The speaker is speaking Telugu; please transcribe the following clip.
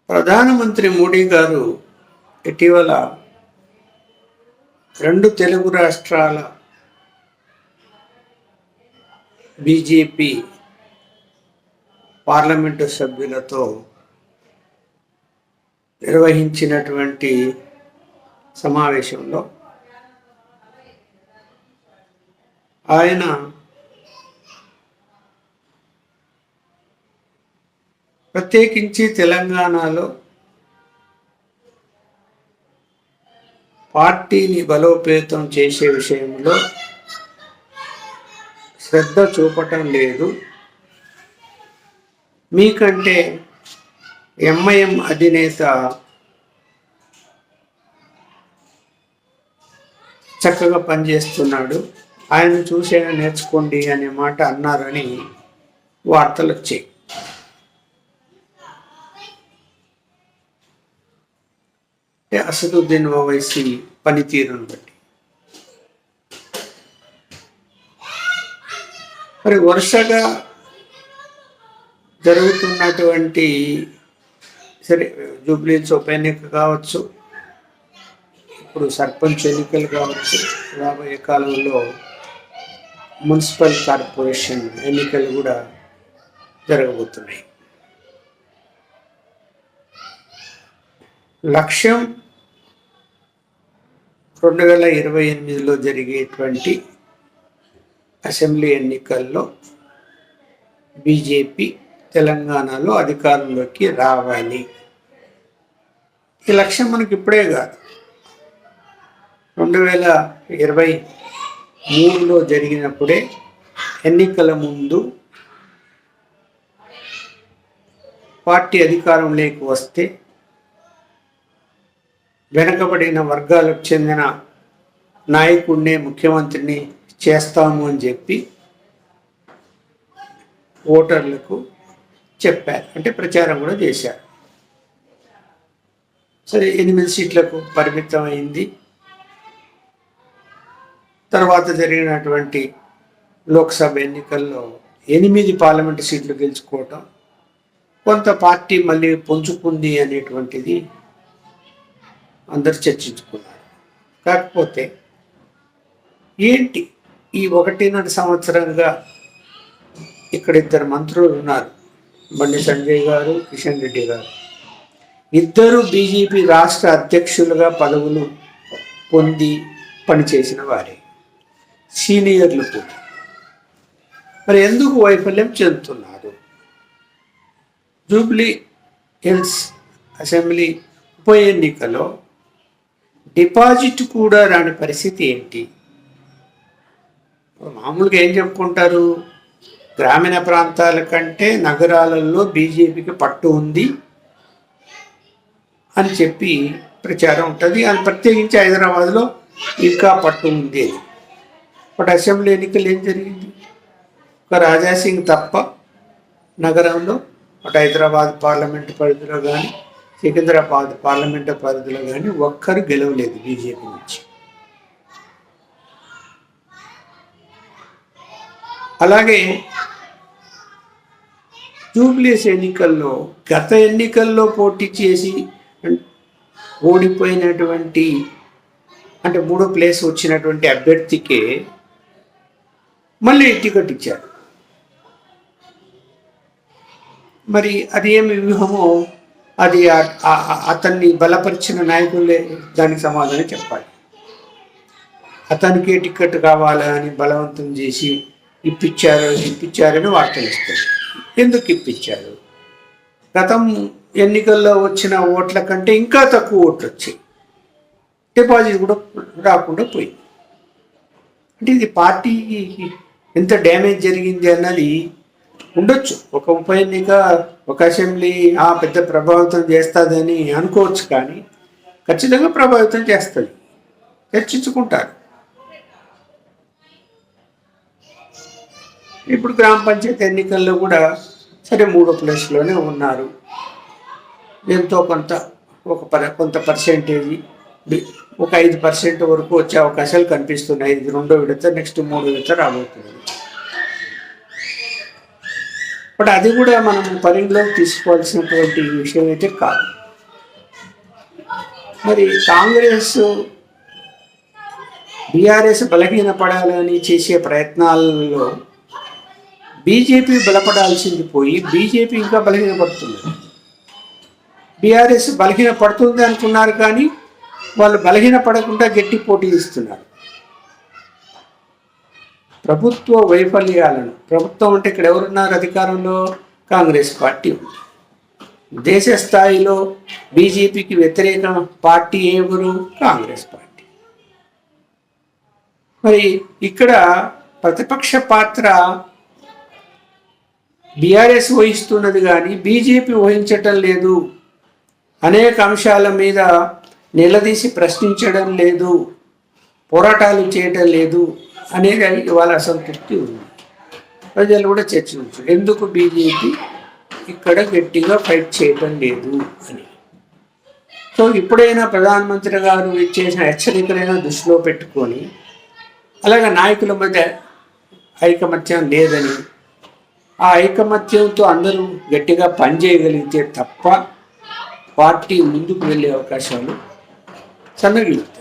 ప్రధానమంత్రి మోడీ గారు ఇటీవల 2 తెలుగు రాష్ట్రాల బీజేపీ పార్లమెంటు సభ్యులతో నిర్వహించినటువంటి సమావేశంలో ఆయన ప్రత్యేకించి తెలంగాణలో పార్టీని బలోపేతం చేసే విషయంలో శ్రద్ధ చూపటం లేదు. మీకంటే ఎంఐఎం అధినేత చక్కగా పనిచేస్తున్నాడు, ఆయన చూసైనా నేర్చుకోండి అనే మాట అన్నారని వార్తలు వచ్చాయి. అసదుద్దీన్ ఓవైసీ పనితీరును బట్టి మరి వరుసగా జరుగుతున్నటువంటి సరే జూబ్లీహిల్స్ ఉప ఎన్నిక కావచ్చు, ఇప్పుడు సర్పంచ్ ఎన్నికలు కావచ్చు, రాబోయే కాలంలో మున్సిపల్ కార్పొరేషన్ ఎన్నికలు కూడా జరగబోతున్నాయి. లక్ష్యం 2028లో జరిగేటువంటి అసెంబ్లీ ఎన్నికల్లో బీజేపీ తెలంగాణలో అధికారంలోకి రావాలి. ఈ లక్ష్యం మనకి ఇప్పుడే కాదు, 2023లో జరిగినప్పుడే ఎన్నికల ముందు పార్టీ అధికారంలోకి వస్తే వెనకబడిన వర్గాలకు చెందిన నాయకుడినే ముఖ్యమంత్రిని చేస్తాము అని చెప్పి ఓటర్లకు చెప్పారు, అంటే ప్రచారం కూడా చేశారు. సరే 8 సీట్లకు పరిమితం అయింది. తర్వాత జరిగినటువంటి లోక్సభ ఎన్నికల్లో 8 పార్లమెంటు సీట్లు గెలుచుకోవటం, కొంత పార్టీ మళ్ళీ పుంజుకుంది అనేటువంటిది అందరు చర్చించుకున్నారు. కాకపోతే ఏంటి ఈ 1.5 సంవత్సరంగా ఇక్కడ 2 మంత్రులు ఉన్నారు, బండి సంజయ్ గారు, కిషన్ రెడ్డి గారు. ఇద్దరు బీజేపీ రాష్ట్ర అధ్యక్షులుగా పదవులు పొంది పనిచేసిన వారే, సీనియర్లు కూడా. మరి ఎందుకు వైఫల్యం చెందుతున్నారు? జూబ్లీ హిల్స్ అసెంబ్లీ ఉప ఎన్నికలో డిపాజిట్ కూడా రాని పరిస్థితి ఏంటి? మామూలుగా ఏం చెప్పుకుంటారు, గ్రామీణ ప్రాంతాల కంటే నగరాలలో బీజేపీకి పట్టు ఉంది అని చెప్పి ప్రచారం ఉంటుంది. అది ప్రత్యేకించి హైదరాబాద్లో ఇంకా పట్టు ఉంది అని. బట్ అసెంబ్లీ ఎన్నికలు ఏం జరిగింది? ఒక రాజాసింగ్ తప్ప నగరంలో అటు హైదరాబాద్ పార్లమెంటు పరిధిలో కానీ సికింద్రాబాద్ పార్లమెంటు పరిధిలో కానీ ఒక్కరు గెలవలేదు బీజేపీ నుంచి. అలాగే జూబ్లీస్ ఎన్నికల్లో గత ఎన్నికల్లో పోటీ చేసి ఓడిపోయినటువంటి, అంటే 3వ ప్లేస్ వచ్చినటువంటి అభ్యర్థికే మళ్ళీ టికెట్ ఇచ్చారు. మరి అది ఏమి వ్యూహమో అది అతన్ని బలపరిచిన నాయకులే దానికి సమాధానం చెప్పాలి. అతనికే టికెట్ కావాలని బలవంతం చేసి ఇప్పించారని వార్తలు ఇస్తారు. ఎందుకు ఇప్పించారు? గతం ఎన్నికల్లో వచ్చిన ఓట్ల కంటే ఇంకా తక్కువ ఓట్లు వచ్చాయి, డిపాజిట్ కూడా రాకుండా పోయింది. అంటే ఇది పార్టీకి ఎంత డ్యామేజ్ జరిగింది అన్నది ఉండొచ్చు. ఒక ఉప ఎన్నిక, ఒక అసెంబ్లీ పెద్ద ప్రభావితం చేస్తుందని అనుకోవచ్చు, కానీ ఖచ్చితంగా ప్రభావితం చేస్తుంది. చర్చించుకుంటారు. ఇప్పుడు గ్రామ పంచాయతీ ఎన్నికల్లో కూడా సరే 3వ ప్లేస్లోనే ఉన్నారు. ఎంతో కొంత పర్సెంటేజీ, ఒక 5% వరకు వచ్చే అవకాశాలు కనిపిస్తున్నాయి. ఇది 2వ విడత, నెక్స్ట్ 3వ విడత రాబోతుంది. బట్ అది కూడా మనం పరిగణలోకి తీసుకోవాల్సినటువంటి విషయం అయితే కాదు. మరి కాంగ్రెస్ బీఆర్ఎస్ బలహీనపడాలని చేసే ప్రయత్నాల్లో బీజేపీ బలపడాల్సింది పోయి బీజేపీ ఇంకా బలహీనపడుతుంది. బీఆర్ఎస్ బలహీనపడుతుంది అనుకున్నారు, కానీ వాళ్ళు బలహీనపడకుండా గట్టి పోటీ ఇస్తున్నారు. ప్రభుత్వ వైఫల్యాలను, ప్రభుత్వం అంటే ఇక్కడ ఎవరున్నారు అధికారంలో? కాంగ్రెస్ పార్టీ ఉంది. దేశ స్థాయిలో బీజేపీకి వ్యతిరేక పార్టీ ఎవరు? కాంగ్రెస్ పార్టీ. మరి ఇక్కడ ప్రతిపక్ష పాత్ర బీఆర్ఎస్ వహిస్తున్నది, కానీ బీజేపీ వహించటం లేదు. అనేక అంశాల మీద నిలదీసి ప్రశ్నించడం లేదు, పోరాటాలు చేయటం లేదు అనేది ఇవాళ అసంతృప్తి ఉంది. ప్రజలు కూడా చర్చించు ఎందుకు బీజేపీ ఇక్కడ గట్టిగా ఫైట్ చేయటం లేదు అని. సో ఇప్పుడైనా ప్రధానమంత్రి గారు ఇచ్చేసిన హెచ్చరికలైనా దృష్టిలో పెట్టుకొని, అలాగే నాయకుల మధ్య ఐకమత్యం లేదని, ఆ ఐకమత్యంతో అందరూ గట్టిగా పనిచేయగలిగితే తప్ప పార్టీ ముందుకు వెళ్ళే అవకాశాలు సన్నగిలుతాయి.